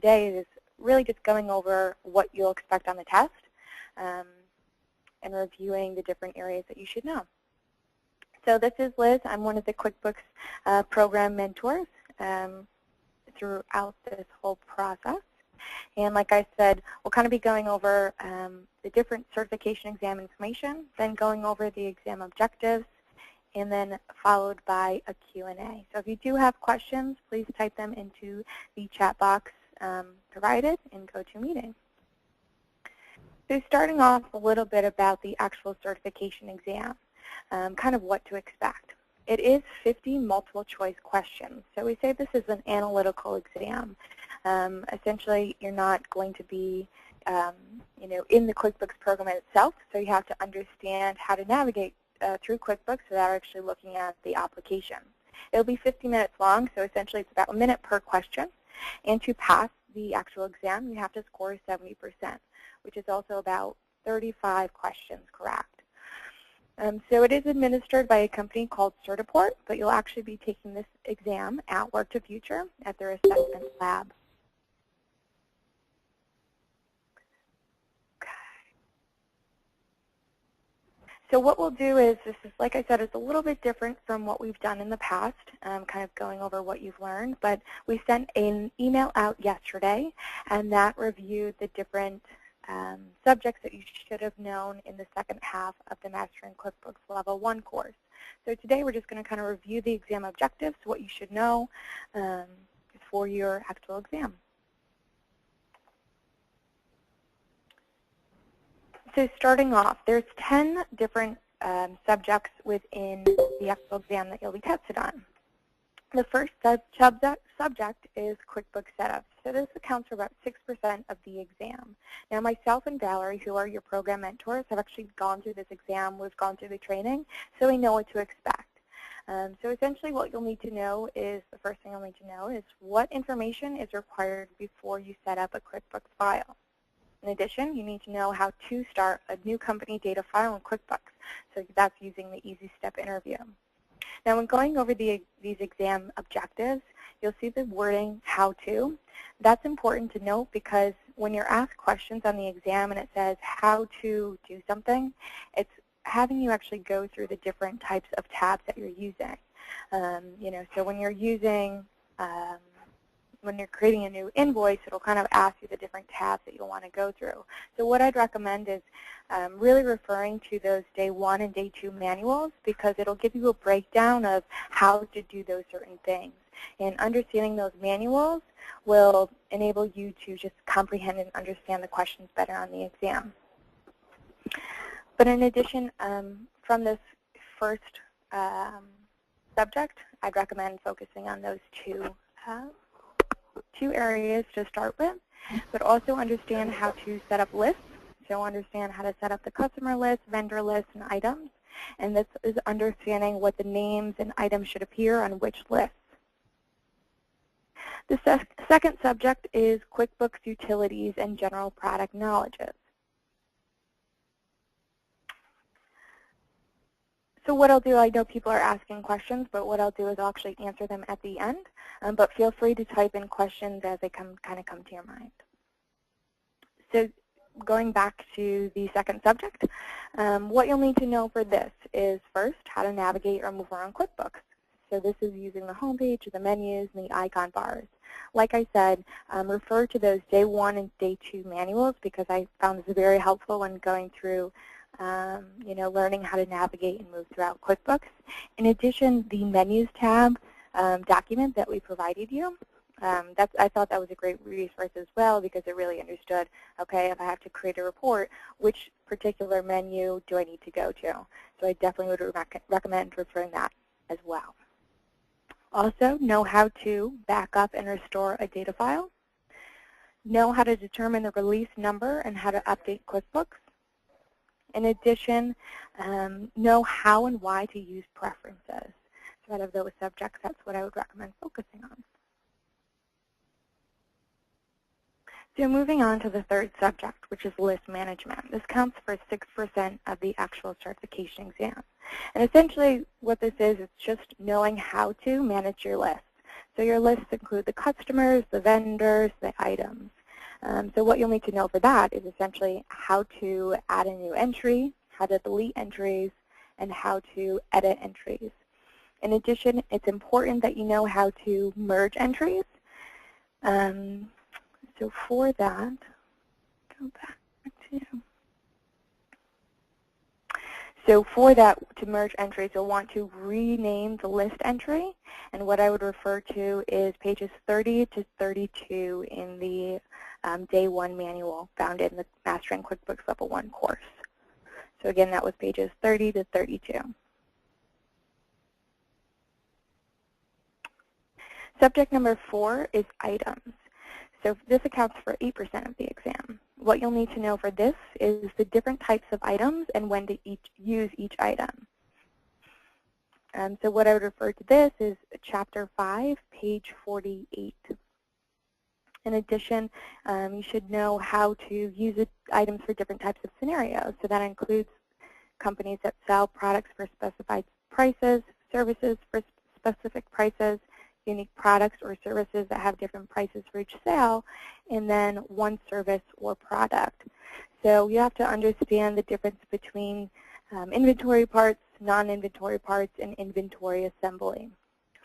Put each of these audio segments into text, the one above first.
today is really just going over what you'll expect on the test and reviewing the different areas that you should know. So this is Liz. I'm one of the QuickBooks program mentors throughout this whole process. And like I said, we'll kind of be going over the different certification exam information, then going over the exam objectives, and then followed by a Q&A. So if you do have questions, please type them into the chat box provided in GoToMeeting. So starting off a little bit about the actual certification exam, kind of what to expect. It is 50 multiple choice questions. So we say this is an analytical exam. Essentially, you're not going to be in the QuickBooks program itself, so you have to understand how to navigate through QuickBooks without actually looking at the application. It'll be 50 minutes long, so essentially it's about a minute per question. And to pass the actual exam, you have to score 70%, which is also about 35 questions correct. So it is administered by a company called Certiport, but you'll actually be taking this exam at Work to Future at their assessment lab. So what we'll do is, this is, like I said, it's a little bit different from what we've done in the past, kind of going over what you've learned, but we sent an email out yesterday, and that reviewed the different subjects that you should have known in the second half of the Mastering QuickBooks Level 1 course. So today we're just going to kind of review the exam objectives, what you should know for your actual exam. So starting off, there's 10 different subjects within the actual exam that you'll be tested on. The first subject is QuickBooks Setup. So this accounts for about 6% of the exam. Now myself and Valerie, who are your program mentors, have actually gone through this exam. We've gone through the training, so we know what to expect. So essentially what you'll need to know is, the first thing you'll need to know is what information is required before you set up a QuickBooks file. In addition, you need to know how to start a new company data file in QuickBooks. So that's using the Easy Step interview. Now, when going over these exam objectives, you'll see the wording, how to. That's important to note because when you're asked questions on the exam and it says how to do something, it's having you actually go through the different types of tabs that you're using. So when you're using when you're creating a new invoice, it'll kind of ask you the different tabs that you'll want to go through. So what I'd recommend is really referring to those Day 1 and Day 2 manuals, because it'll give you a breakdown of how to do those certain things. And understanding those manuals will enable you to just comprehend and understand the questions better on the exam. But in addition, from this first subject, I'd recommend focusing on those two areas to start with, but also understand how to set up lists. So understand how to set up the customer list, vendor list, and items. And this is understanding what the names and items should appear on which lists. The second subject is QuickBooks Utilities and General Product Knowledges. So what I'll do, I know people are asking questions, but what I'll do is I'll actually answer them at the end. But feel free to type in questions as they kind of come to your mind. So going back to the second subject, what you'll need to know for this is first how to navigate or move around QuickBooks. So this is using the home page, the menus, and the icon bars. Like I said, refer to those Day 1 and Day 2 manuals because I found this very helpful when going through learning how to navigate and move throughout QuickBooks. In addition, the Menus tab document that we provided you, I thought that was a great resource as well because it really understood, okay, if I have to create a report, which particular menu do I need to go to? So I definitely would recommend referring that as well. Also, know how to back up and restore a data file. Know how to determine the release number and how to update QuickBooks. In addition, know how and why to use preferences. So out of those subjects, that's what I would recommend focusing on. So moving on to the third subject, which is list management. This counts for 6% of the actual certification exam. And essentially what this is, it's just knowing how to manage your list. So your lists include the customers, the vendors, the items. So what you'll need to know for that is essentially how to add a new entry, how to delete entries, and how to edit entries. In addition, it's important that you know how to merge entries. So for that, go back to... So for that, to merge entries, you'll want to rename the list entry, and what I would refer to is pages 30 to 32 in the Day 1 manual found in the Mastering QuickBooks Level 1 course. So again, that was pages 30 to 32. Subject number 4 is items. So this accounts for 8% of the exam. What you'll need to know for this is the different types of items and when to use each item. So what I would refer to this is Chapter 5, page 48. In addition, you should know how to use items for different types of scenarios. So that includes companies that sell products for specified prices, services for specific prices, unique products or services that have different prices for each sale, and then one service or product. So you have to understand the difference between inventory parts, non-inventory parts, and inventory assembly.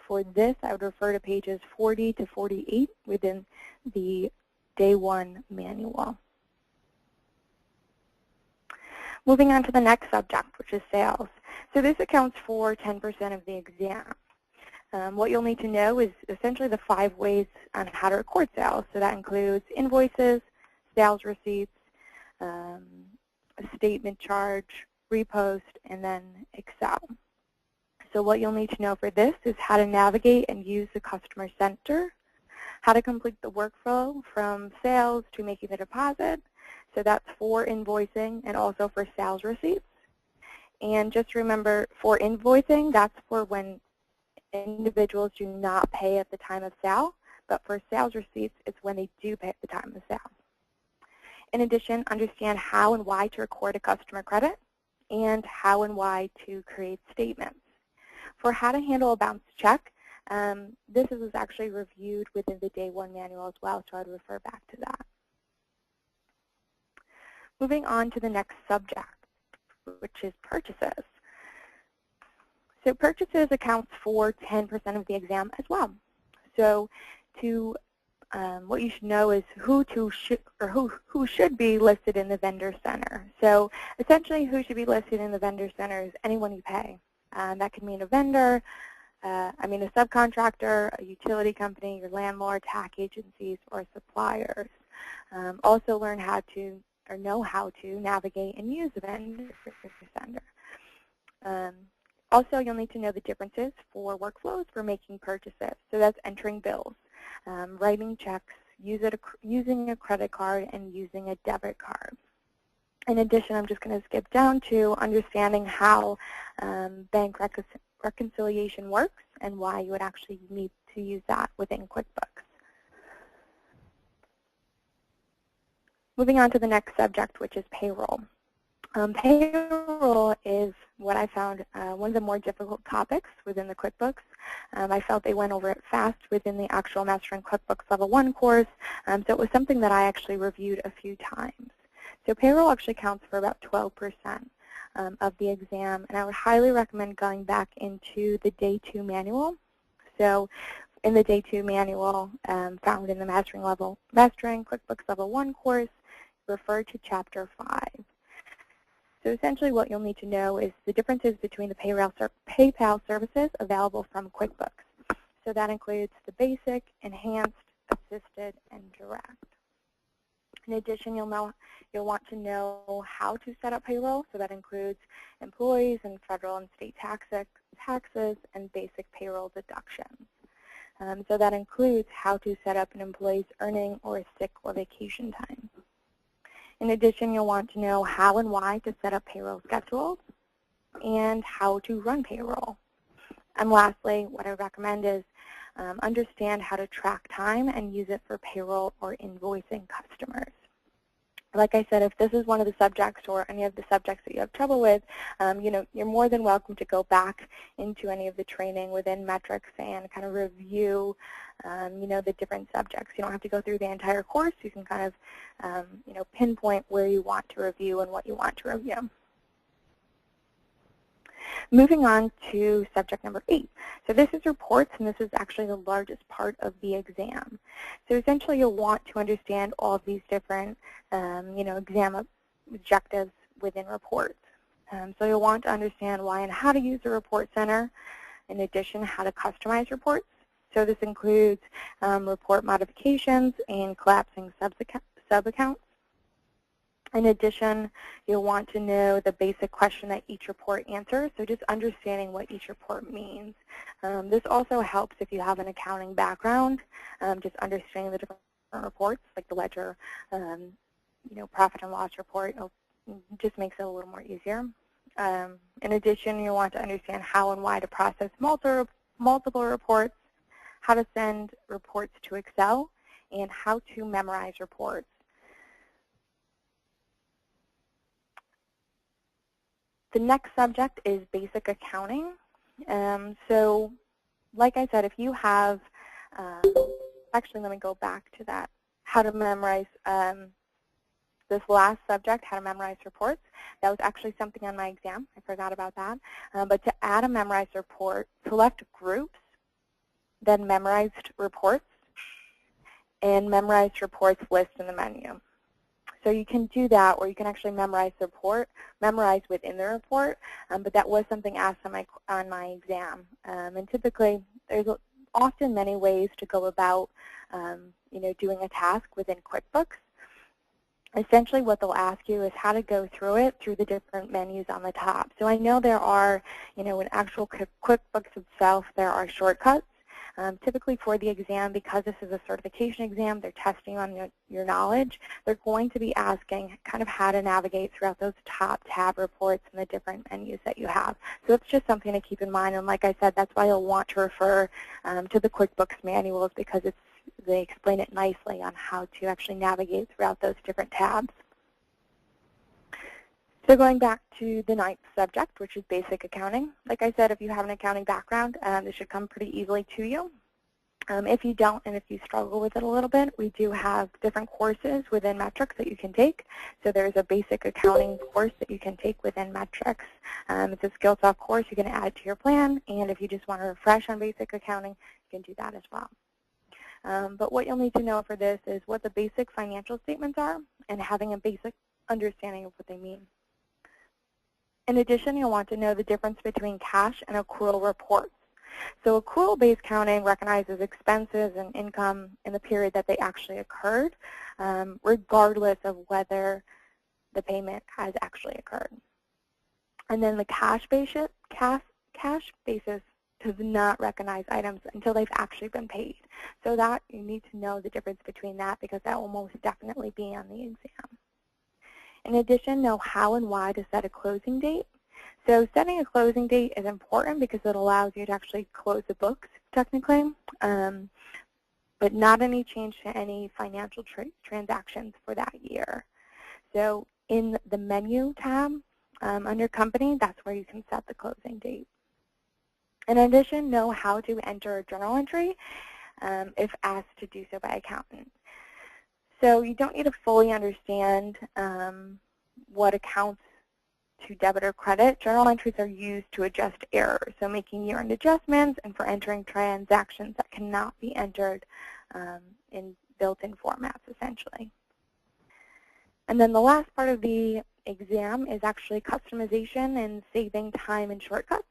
For this, I would refer to pages 40 to 48 within the Day 1 manual. Moving on to the next subject, which is sales. So this accounts for 10% of the exam. What you'll need to know is essentially the 5 ways on how to record sales. So that includes invoices, sales receipts, a statement charge, repost, and then Excel. So what you'll need to know for this is how to navigate and use the customer center, how to complete the workflow from sales to making the deposit. So that's for invoicing and also for sales receipts. And just remember, for invoicing, that's for when individuals do not pay at the time of sale, but for sales receipts, it's when they do pay at the time of sale. In addition, understand how and why to record a customer credit and how and why to create statements. For how to handle a bounce check, this was actually reviewed within the Day 1 manual as well, so I'd refer back to that. Moving on to the next subject, which is purchases. So purchases accounts for 10% of the exam as well. So what you should know is who should be listed in the vendor center. So essentially, who should be listed in the vendor center is anyone you pay. That could mean a vendor, a subcontractor, a utility company, your landlord, tax agencies, or suppliers. Also learn how to, or know how to, navigate and use the vendor center. Also, you'll need to know the differences for workflows for making purchases. So that's entering bills, writing checks, using a credit card, and using a debit card. In addition, I'm just going to skip down to understanding how bank reconciliation works and why you would actually need to use that within QuickBooks. Moving on to the next subject, which is payroll. Payroll is what I found one of the more difficult topics within the QuickBooks. I felt they went over it fast within the actual Mastering QuickBooks Level 1 course, so it was something that I actually reviewed a few times. So payroll actually counts for about 12% of the exam, and I would highly recommend going back into the Day 2 manual. So in the Day 2 manual found in the Mastering QuickBooks Level 1 course, refer to Chapter 5. So essentially what you'll need to know is the differences between the PayPal services available from QuickBooks. So that includes the basic, enhanced, assisted, and direct. In addition, you'll want to know how to set up payroll. So that includes employees and federal and state taxes and basic payroll deductions. So that includes how to set up an employee's earning or sick or vacation time. In addition, you'll want to know how and why to set up payroll schedules and how to run payroll. And lastly, what I recommend is understand how to track time and use it for payroll or invoicing customers. Like I said, if this is one of the subjects or any of the subjects that you have trouble with, you're more than welcome to go back into any of the training within metrics and kind of review, the different subjects. You don't have to go through the entire course. You can kind of, pinpoint where you want to review and what you want to review. Moving on to subject number 8. So this is reports, and this is actually the largest part of the exam. So essentially you'll want to understand all of these different, exam objectives within reports. So you'll want to understand why and how to use the report center. In addition, how to customize reports. So this includes report modifications and collapsing sub-accounts. In addition, you'll want to know the basic question that each report answers, so just understanding what each report means. This also helps if you have an accounting background, just understanding the different reports, like the ledger, profit and loss report. Just makes it a little more easier. In addition, you want to understand how and why to process multiple reports, how to send reports to Excel, and how to memorize reports. The next subject is basic accounting. So like I said, if you have, actually let me go back to that, how to memorize this last subject, how to memorize reports. That was actually something on my exam. I forgot about that. But to add a memorized report, select groups, then memorized reports, and memorized reports list in the menu. So you can do that, or you can actually memorize the report, memorize within the report, but that was something asked on my exam. And typically, there's often many ways to go about, doing a task within QuickBooks. Essentially, what they'll ask you is how to go through it through the different menus on the top. So I know there are, in actual QuickBooks itself, there are shortcuts. Typically for the exam, because this is a certification exam, they're testing on your knowledge. They're going to be asking kind of how to navigate throughout those top tab reports and the different menus that you have. So it's just something to keep in mind. And like I said, that's why you'll want to refer to the QuickBooks manuals, because they explain it nicely on how to actually navigate throughout those different tabs. So going back to the 9th subject, which is basic accounting. Like I said, if you have an accounting background, this should come pretty easily to you. If you don't, and if you struggle with it a little bit, we do have different courses within metrics that you can take. So there's a basic accounting course that you can take within metrics. It's a SkillSoft course. You can add it to your plan. And if you just want to refresh on basic accounting, you can do that as well. But what you'll need to know for this is what the basic financial statements are and having a basic understanding of what they mean. In addition, you'll want to know the difference between cash and accrual reports. So accrual-based counting recognizes expenses and income in the period that they actually occurred, regardless of whether the payment has actually occurred. And then the cash basis does not recognize items until they've actually been paid. So that you need to know the difference between that, because that will most definitely be on the exam. In addition, know how and why to set a closing date. So setting a closing date is important because it allows you to actually close the books, technically, but not any change to any financial transactions for that year. So in the menu tab under company, that's where you can set the closing date. In addition, know how to enter a journal entry if asked to do so by accountant. So you don't need to fully understand what accounts to debit or credit. Journal entries are used to adjust errors, so making year-end adjustments and for entering transactions that cannot be entered in built-in formats, essentially. And then the last part of the exam is actually customization and saving time and shortcuts.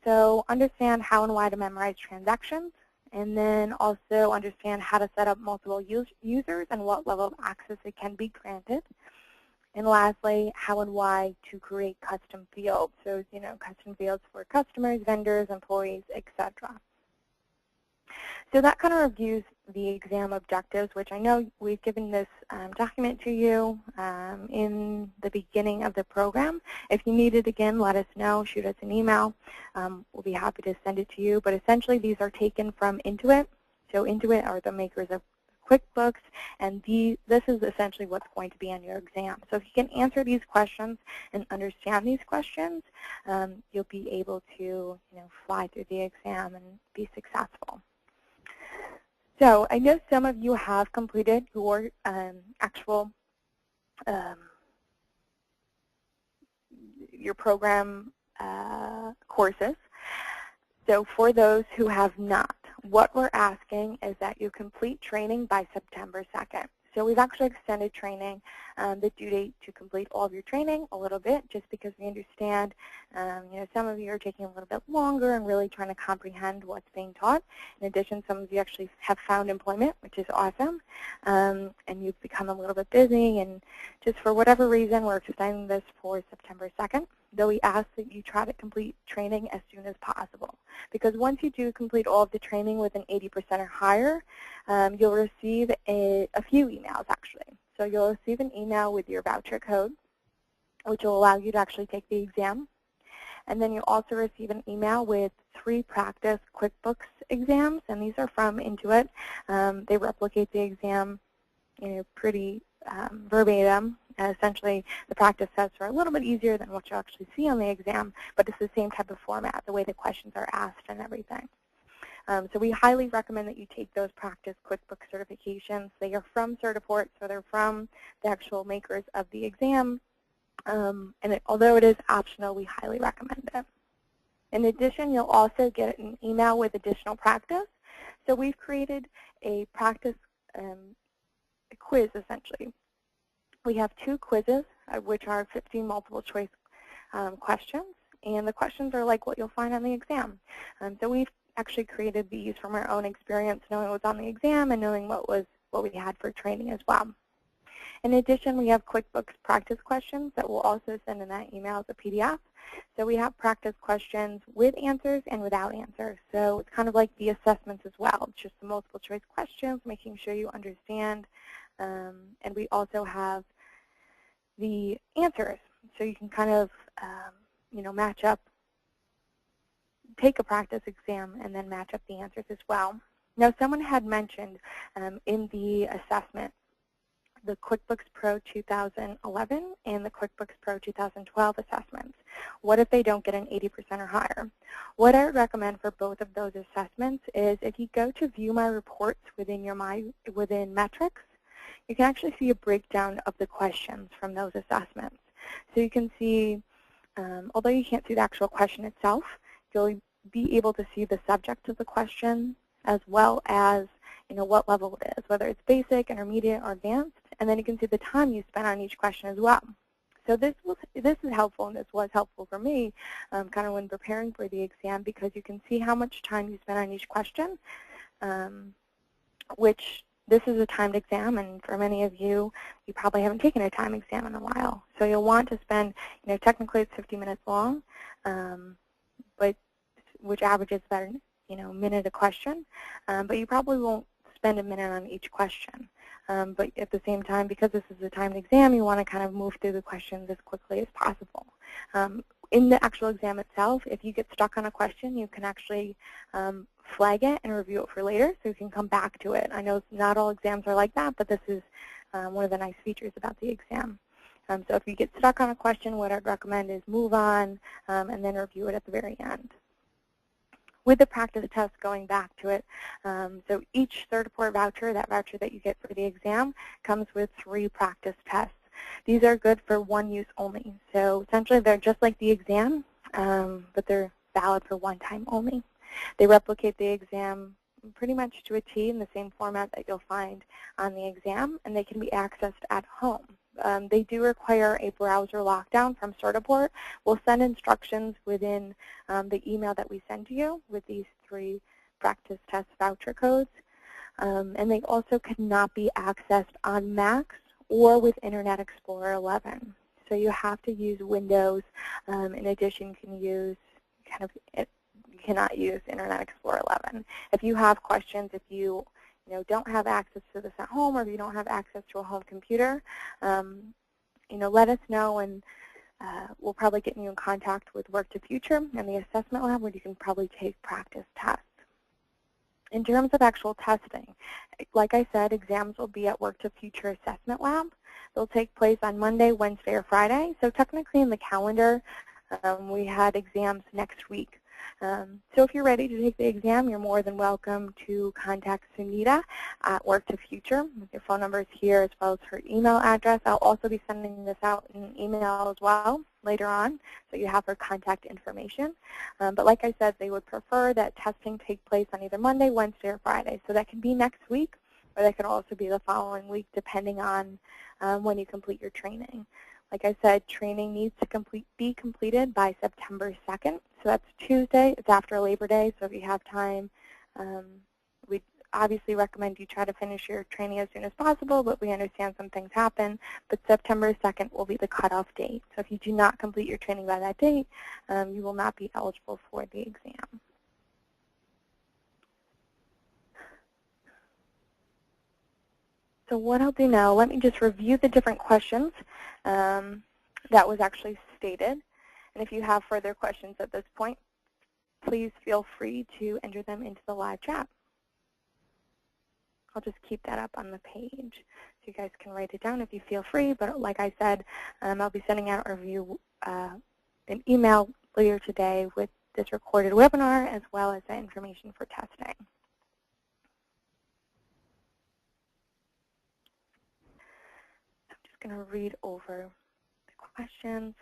So understand how and why to memorize transactions, and then also understand how to set up multiple users and what level of access it can be granted. And lastly, how and why to create custom fields. So, custom fields for customers, vendors, employees, etc. So that kind of reviews the exam objectives, which I know we've given this document to you in the beginning of the program. If you need it again, let us know. Shoot us an email. We'll be happy to send it to you. But essentially, these are taken from Intuit. So Intuit are the makers of QuickBooks, and this is essentially what's going to be on your exam. So if you can answer these questions and understand these questions, you'll be able to fly through the exam and be successful. So I know some of you have completed your actual your program courses. So for those who have not, what we're asking is that you complete training by September 2nd. So we've actually extended training, the due date to complete all of your training a little bit, just because we understand some of you are taking a little bit longer and really trying to comprehend what's being taught. In addition, some of you actually have found employment, which is awesome, and you've become a little bit busy, and just for whatever reason, we're extending this for September 2nd, though we ask that you try to complete training as soon as possible. Because once you do complete all of the training with an 80% or higher, you'll receive a few emails, actually. So you'll receive an email with your voucher code, which will allow you to actually take the exam. And then you'll also receive an email with 3 practice QuickBooks exams, and these are from Intuit. They replicate the exam pretty verbatim. Essentially, the practice tests are a little bit easier than what you'll actually see on the exam, but it's the same type of format, the way the questions are asked and everything. So we highly recommend that you take those practice QuickBooks certifications. They are from Certiport, so they're from the actual makers of the exam. Although it is optional, we highly recommend it. In addition, you'll also get an email with additional practice. So we've created a practice quiz, essentially. We have 2 quizzes, which are 15 multiple choice questions, and the questions are like what you'll find on the exam. So we've actually created these from our own experience, knowing what was on the exam and knowing what we had for training as well. In addition, we have QuickBooks practice questions that we'll also send in that email as a PDF. So we have practice questions with answers and without answers. So it's kind of like the assessments as well, just the multiple choice questions, making sure you understand. And we also have the answers, so you can kind of match up, take a practice exam and then match up the answers as well. Now, someone had mentioned in the assessment the QuickBooks Pro 2011 and the QuickBooks Pro 2012 assessments. What if they don't get an 80% or higher? What I would recommend for both of those assessments is if you go to view my reports within metrics, you can actually see a breakdown of the questions from those assessments. So you can see, although you can't see the actual question itself, you'll be able to see the subject of the question as well as what level it is, whether it's basic, intermediate, or advanced, and then you can see the time you spent on each question as well. So this is helpful, and this was helpful for me kind of when preparing for the exam, because you can see how much time you spent on each question, which this is a timed exam, and for many of you, you probably haven't taken a timed exam in a while. So you'll want to spend, technically it's 50 minutes long, but which averages about a minute a question, but you probably won't spend a minute on each question. But at the same time, because this is a timed exam, you want to kind of move through the questions as quickly as possible. In the actual exam itself, if you get stuck on a question, you can actually flag it and review it for later, so you can come back to it. I know not all exams are like that, but this is one of the nice features about the exam. So if you get stuck on a question, what I'd recommend is move on and then review it at the very end. With the practice test, going back to it, so each Certiport voucher, that voucher that you get for the exam, comes with 3 practice tests. These are good for one use only. So essentially they're just like the exam, but they're valid for one time only. They replicate the exam pretty much to a T in the same format that you'll find on the exam, and they can be accessed at home. They do require a browser lockdown from Certiport. We'll send instructions within the email that we send to you with these 3 practice test voucher codes. And they also cannot be accessed on Macs or with Internet Explorer 11. So you have to use Windows. In addition, you can use you cannot use Internet Explorer 11. If you have questions, if you don't have access to this at home, or if you don't have access to a home computer, let us know, and we'll probably get you in contact with Work to Future and the assessment lab, where you can probably take practice tests. In terms of actual testing, like I said, exams will be at Work to Future Assessment Lab. They'll take place on Monday, Wednesday, or Friday. So technically in the calendar, we had exams next week. So if you're ready to take the exam, you're more than welcome to contact Sunita at Work to Future. Your phone number is here as well as her email address. I'll also be sending this out in an email as well later on, so you have her contact information. But like I said, they would prefer that testing take place on either Monday, Wednesday, or Friday. So that can be next week, or that can also be the following week, depending on when you complete your training. Like I said, training needs to be completed by September 2nd. So that's Tuesday. It's after Labor Day. So if you have time, we obviously recommend you try to finish your training as soon as possible, but we understand some things happen. But September 2nd will be the cutoff date. So if you do not complete your training by that date, you will not be eligible for the exam. So what I'll do now, let me just review the different questions that was actually stated. And if you have further questions at this point, please feel free to enter them into the live chat. I'll just keep that up on the page so you guys can write it down if you feel free. But like I said, I'll be sending out a review, an email later today with this recorded webinar as well as the information for testing. I'm going to read over the questions.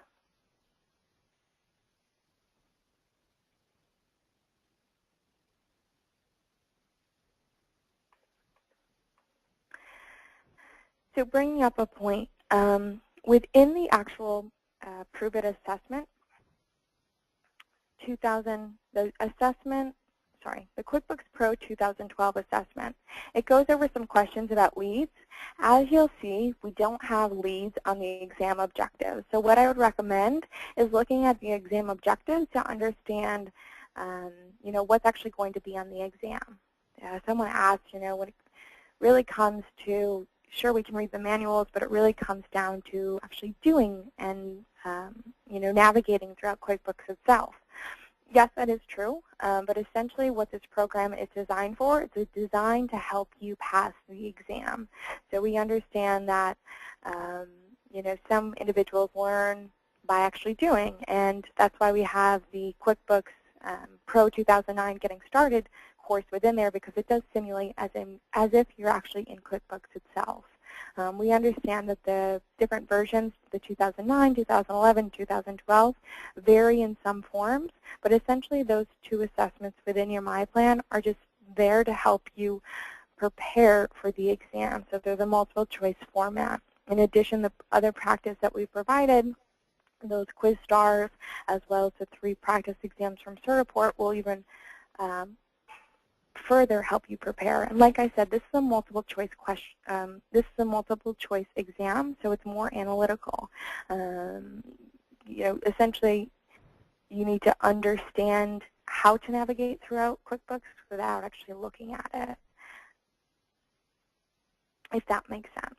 So bringing up a point, within the actual Prove It assessment, the QuickBooks Pro 2012 assessment, it goes over some questions about leads. As you'll see, we don't have leads on the exam objectives. So what I would recommend is looking at the exam objectives to understand, what's actually going to be on the exam. Someone asked, when it really comes to, sure, we can read the manuals, but it really comes down to actually doing and, navigating throughout QuickBooks itself. Yes, that is true, but essentially what this program is designed for, it's designed to help you pass the exam. So we understand that, some individuals learn by actually doing, and that's why we have the QuickBooks Pro 2009 Getting Started course within there, because it does simulate as if you're actually in QuickBooks itself. We understand that the different versions, the 2009, 2011, 2012, vary in some forms, but essentially those two assessments within your My Plan are just there to help you prepare for the exam. So they're the multiple choice format. In addition, the other practice that we provided, those quiz stars, as well as the 3 practice exams from Certiport, will even further help you prepare. And like I said, this is a multiple choice question. This is a multiple choice exam, so it's more analytical. Essentially, you need to understand how to navigate throughout QuickBooks without actually looking at it, if that makes sense.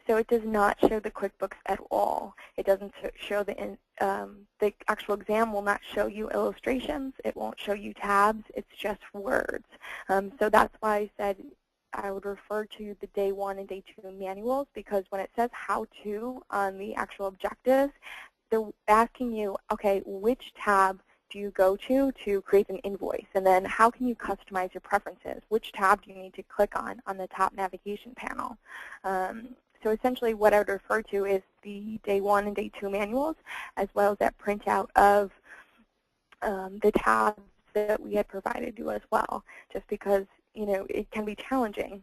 So it does not show the QuickBooks at all. It doesn't show the actual exam will not show you illustrations. It won't show you tabs. It's just words. So that's why I said I would refer to the Day 1 and Day 2 manuals, because when it says how to on the actual objectives, they're asking you, okay, which tab do you go to create an invoice? And then how can you customize your preferences? Which tab do you need to click on the top navigation panel? So essentially what I would refer to is the Day 1 and Day 2 manuals, as well as that printout of the tabs that we had provided you as well, just because it can be challenging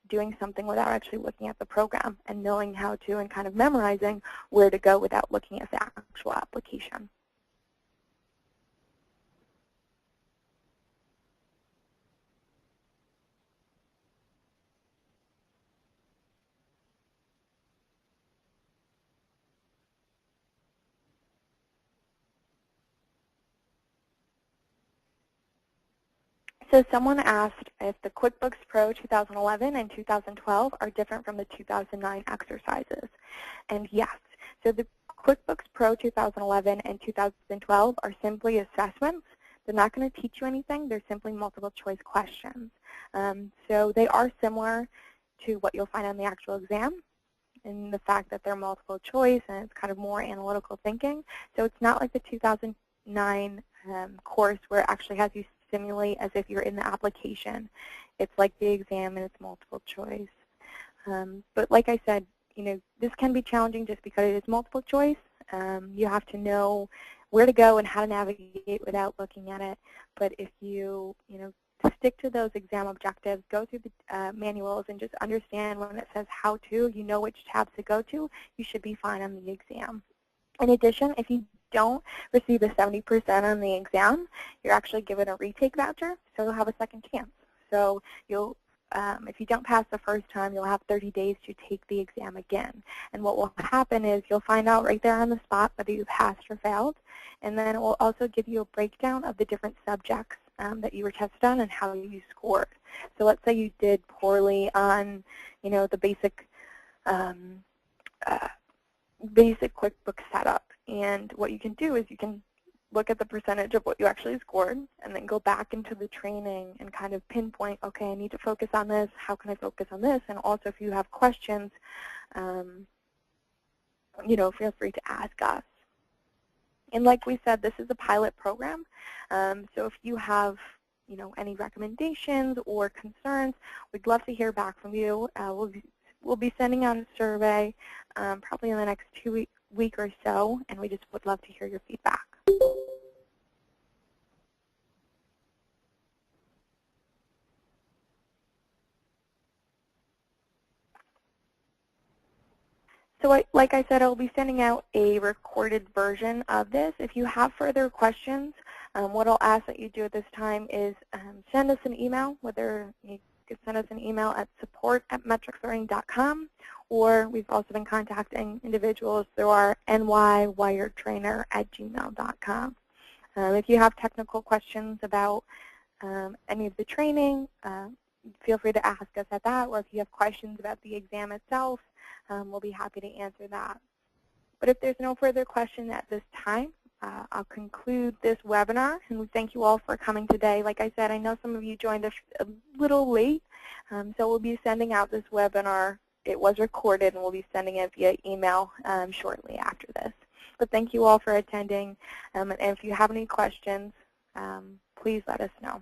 doing something without actually looking at the program and knowing how to and kind of memorizing where to go without looking at the actual application. So someone asked if the QuickBooks Pro 2011 and 2012 are different from the 2009 exercises. And yes, so the QuickBooks Pro 2011 and 2012 are simply assessments They're not going to teach you anything. They're simply multiple choice questions. So they are similar to what you'll find on the actual exam in the fact that they're multiple choice and it's kind of more analytical thinking. So it's not like the 2009 course where it actually has you simulate as if you're in the application. It's like the exam and it's multiple choice. But like I said, this can be challenging just because it is multiple choice. You have to know where to go and how to navigate without looking at it. But if you, stick to those exam objectives, go through the manuals, and just understand when it says how to, you know which tabs to go to, you should be fine on the exam. In addition, if you don't receive a 70% on the exam, you're actually given a retake voucher, so you'll have a second chance. So you'll if you don't pass the first time, you'll have 30 days to take the exam again. And what will happen is you'll find out right there on the spot whether you passed or failed. And then it will also give you a breakdown of the different subjects that you were tested on and how you scored. So let's say you did poorly on, the basic QuickBooks setup. And what you can do is you can look at the percentage of what you actually scored and then go back into the training and kind of pinpoint, okay, I need to focus on this. How can I focus on this? And also if you have questions, feel free to ask us. And like we said, this is a pilot program. So if you have, any recommendations or concerns, we'd love to hear back from you. We'll be sending out a survey probably in the next week or so, and we just would love to hear your feedback. So like I said, I'll be sending out a recorded version of this. If you have further questions, what I'll ask that you do at this time is send us an email, whether you could send us an email at support@metricslearning.com, or we've also been contacting individuals through our nywiredtrainer@gmail.com. If you have technical questions about any of the training, feel free to ask us at that, or if you have questions about the exam itself, we'll be happy to answer that. But if there's no further question at this time, I'll conclude this webinar, and we thank you all for coming today. Like I said, I know some of you joined us a little late, so we'll be sending out this webinar. It was recorded, and we'll be sending it via email shortly after this. But thank you all for attending, and if you have any questions, please let us know.